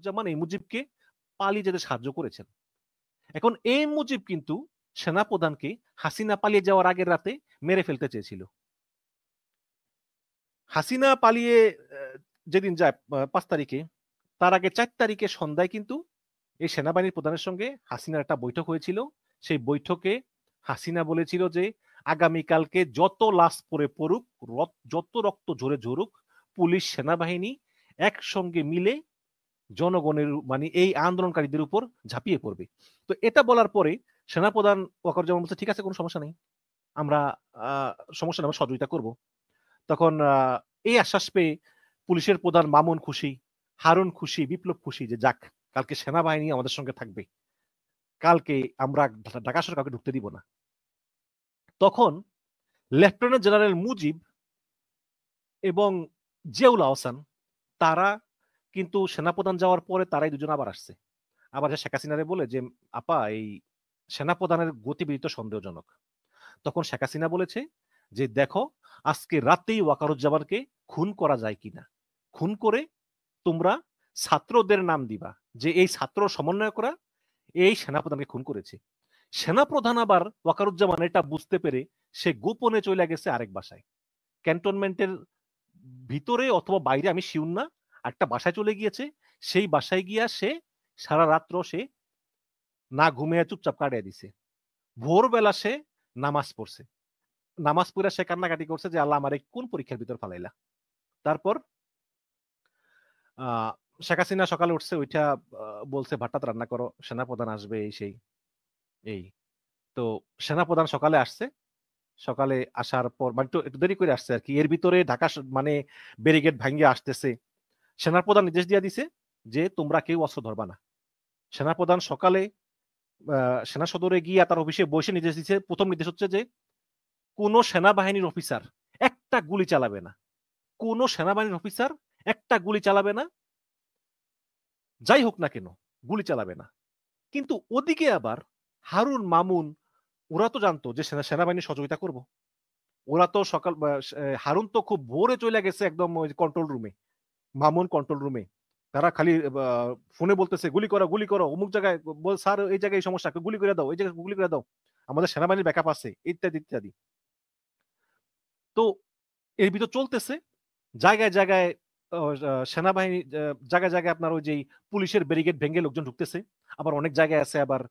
জামান এই মুজিবকে পালিয়ে যেতে সাহায্য করেছেন। এখন এই মুজিব কিন্তু সেনাপ্রধানকে হাসিনা পালিয়ে যাওয়ার আগের রাতে মেরে ফেলতে চেয়েছিল। হাসিনা পালিয়ে যেদিন যায় ৫ তারিখে, তার আগে ৪ তারিখে সন্ধ্যায় কিন্তু এই সেনাবাহিনীর প্রধানের সঙ্গে হাসিনার একটা বৈঠক হয়েছিল। সেই বৈঠকে হাসিনা বলেছিল যে আগামীকালকে যত লাশ পড়ে পড়ুক, যত রক্ত ঝরে ঝরুক, পুলিশ সেনাবাহিনী একসঙ্গে মিলে জনগণের মানে এই আন্দোলনকারীদের উপর ঝাঁপিয়ে পড়বে। তো এটা বলার পরে সেনাপ্রধান ওয়াকারুজ্জামান বলছে ঠিক আছে, কোনো সমস্যা নেই, আমরা সমস্যা নেই, আমরা সহযোগিতা করব। তখন এই আশ্বাস পেয়ে পুলিশের প্রধান মামুন খুশি, হারুন খুশি, বিপ্লব খুশি যে যাক, কালকে সেনাবাহিনী আমাদের সঙ্গে থাকবে, কালকে আমরা ঢাকা শহরে কাউকে ঢুকতে দিব না। তখন লেফটেন্যান্ট জেনারেল মুজিব এবং জিয়াউল আহসান তারা কিন্তু সেনাপ্রধান যাওয়ার পরে তারাই দুজন আবার আসছে। আবার শেখ হাসিনারে বলে যে আপা এই সেনাপ্রধানের গতিবিধি তো সন্দেহজনক। তখন শেখ হাসিনা বলেছে যে দেখো, আজকে রাতেই ওয়াকারুজ্জামানকে খুন করা যায় কিনা, খুন করে তোমরা ছাত্রদের নাম দিবা যে এই ছাত্র সমন্বয়করা এই সেনাপ্রধানকে খুন করেছে। সেনাপ্রধান আবার ওয়াকারুজ্জামান এটা বুঝতে পেরে সে গোপনে চলে গেছে আরেক বাসায়, ক্যান্টনমেন্টের ভিতরে অথবা বাইরে আমি শিউর না, একটা বাসায় চলে গিয়েছে। সেই বাসায় গিয়া সে সারা রাত্র সে না ঘুমিয়ে চুপচাপ কাটিয়ে দিছে। ভোরবেলা সে নামাজ পড়ছে, নামাজ পড়ে সে কান্নাকাটি করছে যে আল্লাহ আমারে কোন পরীক্ষার ভিতর ফালাইলা। তারপর শেখ হাসিনা সকালে উঠছে, ওইটা বলছে ভাতটা রান্না করো, সেনাপ্রধান আসবে এই সেই এই। তো সেনাপ্রধান সকালে আসছে, সকালে আসার পর মানে একটু দেরি করে আসছে আর কি। এর ভিতরে ঢাকা মানে ব্যারিকেড ভাঙ্গিয়ে আসতেছে। সেনাপ্রধান নির্দেশ দিয়ে দিছে যে তোমরা কেউ অস্ত্র ধরবা না। সেনাপ্রধান সকালে সেনা সদরে গিয়ে তার অফিসে বসে নির্দেশ দিচ্ছে, প্রথম নির্দেশ হচ্ছে যে কোন সেনাবাহিনীর অফিসার একটা গুলি চালাবে না, কোন সেনাবাহিনীর অফিসার একটা গুলি চালাবে না, যাই হোক না কেন গুলি চালাবে না। কিন্তু ওদিকে আবার হারুন মামুন ওরা তো জানতো যে সেনাবাহিনী সহযোগিতা করব। ওরা তো সকাল হারুন তো খুব ভোরে চলে গেছে একদম কন্ট্রোল রুমে, মামুন কন্ট্রোল রুমে। তারা খালি ফোনে বলতেছে গুলি করো গুলি করো, অমুক জায়গায় স্যার এই জায়গায় এই সমস্যা, গুলি করে দাও, এই জায়গায় গুলি করে দাও, আমাদের সেনাবাহিনীর ব্যাকআপ আছে, ইত্যাদি ইত্যাদি। তো এর ভিতর চলতেছে জায়গায় জায়গায় সেনাবাহিনী, জায়গায় জায়গায় আপনার ওই যে পুলিশের ব্যারিকেড ভেঙে লোকজন ঢুকতেছে, আবার অনেক জায়গায় আছে আবার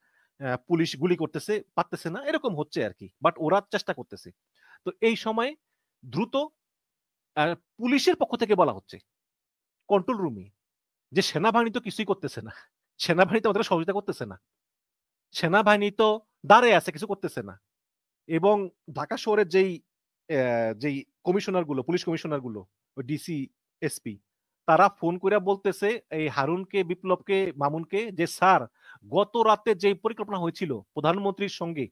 পুলিশ গুলি করতেছে, পারতেছে না, এরকম হচ্ছে আর কি, বাট ওরা চেষ্টা করতেছে। তো এই সময় দ্রুত পুলিশের পক্ষ থেকে বলা হচ্ছে কন্ট্রোল রুমে যে সেনাবাহিনী তো কিছুই করতেছে না, সেনাবাহিনী তো আমাদের সহযোগিতা করতেছে না, সেনাবাহিনী তো দাঁড়িয়ে আছে, কিছু করতেছে না। এবং ঢাকা শহরের যেই কমিশনার গুলো, পুলিশ কমিশনার গুলো, ডিসি, এসপি, তারা ফোন করে বলতেছে এই হারুনকে, বিপ্লবকে, মামুনকে যে স্যার গত রাতে যে পরিকল্পনা হয়েছিল প্রধানমন্ত্রীর সঙ্গে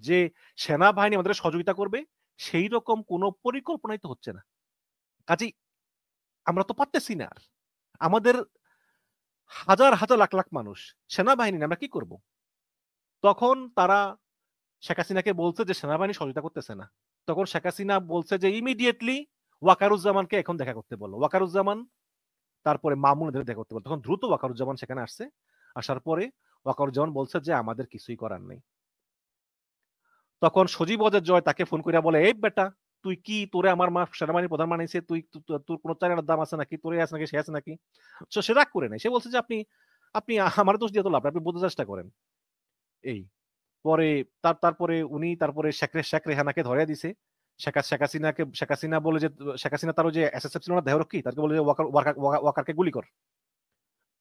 যে সেনাবাহিনী আমাদের সহযোগিতা করবে, সেই রকম কোনো পরিকল্পনাই তো হচ্ছে না, কাজেই আমরা তো পারতেছি না। আর আমাদের হাজার হাজার লাখ লাখ মানুষ, সেনাবাহিনী আমরা কি করব? তখন তারা শেখ হাসিনাকে বলছে যে সেনাবাহিনী সহযোগিতা করতেছে না। তখন শেখ হাসিনা বলছে যে ইমিডিয়েটলি ওয়াকারুজ্জামানকে এখন দেখা করতে বলো। ওয়াকারুজ্জামান তারপরে মামুন এদের দেখা করতে বলো। তখন দ্রুত ওয়াকারুজ্জামান সেখানে আসছে। আসার পরে ওয়াকারুজ্জামান বলছে যে আমাদের কিছুই করার নেই। তখন সজীব ওয়াজেদ জয় তাকে ফোন করে বলে এই বেটা, তুই কি, তোরে আমার মা সেনাবাহিনীর প্রধান বানাইছে, তুই তোর কোনো চাইনার দাম আছে নাকি, তোরে আছে নাকি, সে আছে নাকি? সে রাগ করে নাই, সে বলছে যে আপনি আপনি আমার দোষ দিয়ে তো লাভ, আপনি বোঝার চেষ্টা করেন। এই পরে তারপরে উনি তারপরে শেখ রেহানাকে ধরে দিছে। শেখ হাসিনা বলে যে শেখ হাসিনা তার যে এসএসএফ ছিল না দেহরক্ষী, তাকে বলে যে ওয়াকারকে গুলি কর।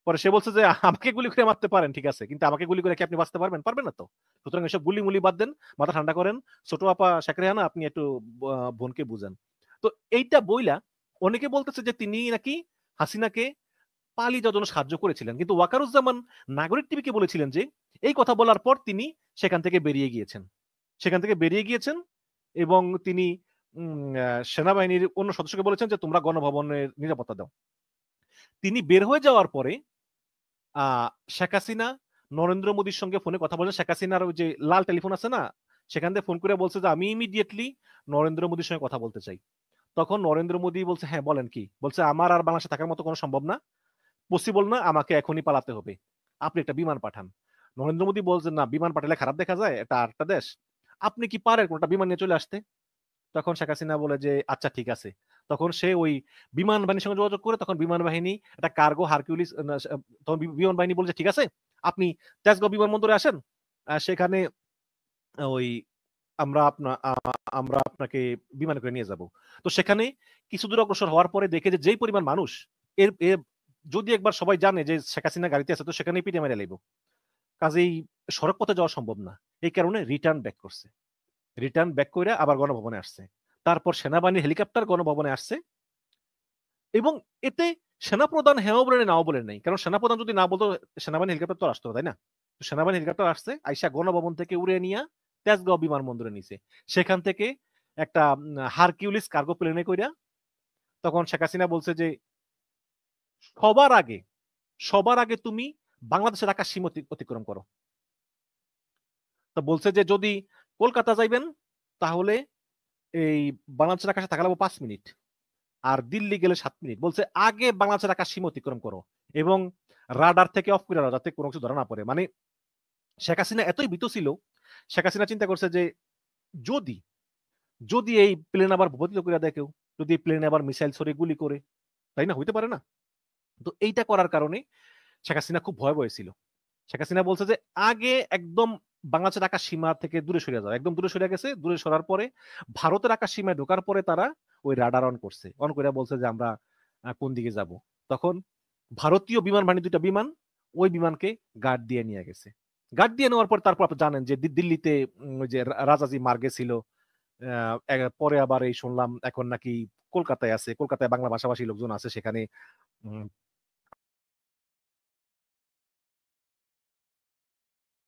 পরে সে বলছে যে আমাকে গুলি করে মারতে পারেন ঠিক আছে, কিন্তু আমাকে গুলি করে কি আপনি বাঁচতে পারবেন? পারবেন না তো। সুতরাং এসব গুলি মুলি বাদ দেন, মাথা ঠান্ডা করেন। ছোট আপা শেখ রেহানা আপনি একটু বোনকে বুঝান। তো এইটা বইলা অনেকে বলতেছে যে তিনি নাকি হাসিনাকে পালিয়ে যাওয়ার জন্য সাহায্য করেছিলেন, কিন্তু ওয়াকারুজ্জামান নাগরিক টিভিকে বলেছিলেন যে এই কথা বলার পর তিনি সেখান থেকে বেরিয়ে গিয়েছেন এবং তিনি সেনাবাহিনীর অন্য সদস্যকে বলেছেন যে তোমরা গণভবনের নিরাপত্তা দাও। তিনি বের হয়ে যাওয়ার পরে শেখ হাসিনা নরেন্দ্র মোদীর সঙ্গে ফোনে কথা বলেন। শেখ হাসিনার ওই যে লাল টেলিফোন আছে না, সেখান থেকে ফোন করে বলছে যে আমি ইমিডিয়েটলি নরেন্দ্র মোদীর সঙ্গে কথা বলতে চাই। তখন নরেন্দ্র মোদী বলছে হ্যাঁ বলেন কি, বলছে আমার আর বাংলাদেশে থাকার মতো কোনো সম্ভব না, পসিবল না, আমাকে এখনই পালাতে হবে, আপনি একটা বিমান পাঠান। নরেন্দ্র মোদী বলছেন না, বিমান পাঠালে খারাপ দেখা যায়, এটা আরেকটা দেশ, আপনি কি পারেন কোনটা বিমান নিয়ে চলে আসতে? তখন শেখ হাসিনা বলে যে আচ্ছা ঠিক আছে। তখন সে ওই বিমান বাহিনীর সঙ্গে যোগাযোগ করে, তখন বিমান বাহিনী একটা কার্গো হারকিউলিস, তখন বিমান বাহিনী বলছে ঠিক আছে, আপনি তেজগাঁও বিমানবন্দরে আসেন, সেখানে ওই আমরা আপনাকে বিমানে করে নিয়ে যাব। তো সেখানে কিছু দূর অগ্রসর হওয়ার পরে দেখে যে যেই পরিমাণ মানুষ, এর যদি একবার সবাই জানে যে শেখ হাসিনা গাড়িতে আছে, তো সেখানেই পিটে মেরে লাইব। কাজেই সড়ক পথে যাওয়া সম্ভব না। এই কারণে রিটার্ন ব্যাক করছে। রিটার্ন ব্যাক করে আবার গণভবনে আসছে। তারপর সেনাবাহিনীর হেলিকপ্টার গণভবনে আসছে, এবং এতে সেনাপ্রধান হ্যাঁ বলে নাও বলে নাই, কারণ সেনাপ্রধান যদি না বলতো সেনাবাহিনী হেলিকপ্টার তো আসতো, তাই না? তো সেনাবাহিনী হেলিকপ্টার আসছে, আইসা গণভবন থেকে উড়ে নিয়ে তেজগাঁও বিমানবন্দরে নিছে। সেখান থেকে একটা হারকিউলিস কার্গো প্লেনে কইরা, তখন শেখ হাসিনা বলছে যে সবার আগে সবার আগে তুমি বাংলাদেশের আকাশ সীমা অতিক্রম করো। তো বলছে যে যদি কলকাতা যাইবেন, তাহলে এই বাংলাদেশের আকাশে থাকা লাগবে 5 মিনিট, আর দিল্লি গেলে 7 মিনিট। বলছে আগে বাংলাদেশের আকাশ সীমা অতিক্রম করো, এবং রাডার থেকে অফ করে দাও, যাতে কোনো কিছু ধরা না পড়ে। মানে শেখ হাসিনা এতই ভীত ছিল, শেখ হাসিনা চিন্তা করছে যে যদি যদি এই প্লেন আবার ভূপাতিত করে দেয় কেউ, যদি এই প্লেনে আবার মিসাইল ছড়ে গুলি করে, তাই না, হইতে পারে না? তো এইটা করার কারণে শেখ হাসিনা খুব ভয় ভয় ছিল। শেখ হাসিনা বলছে যে আগে একদম বাংলাদেশের আকাশ সীমা থেকে দূরে সরে যাও, একদম দূরে সরে গেছে। দূরে সরার পরে ভারতের আকাশ সীমায় ঢোকার পরে তারা ওই রাডার অন করছে, অন করে বলছে যে আমরা কোন দিকে যাব। তখন ভারতীয় বিমান বাহিনী দুইটা বিমান ওই বিমানকে গার্ড দিয়ে নিয়ে গেছে। গার্ড দিয়ে নেওয়ার পর তারপর আপনি জানেন যে দিল্লিতে ওই যে রাজাজি মার্গে ছিল, পরে আবার এই শুনলাম এখন নাকি কলকাতায় আছে, কলকাতায় বাংলা ভাষাভাষী লোকজন আছে সেখানে।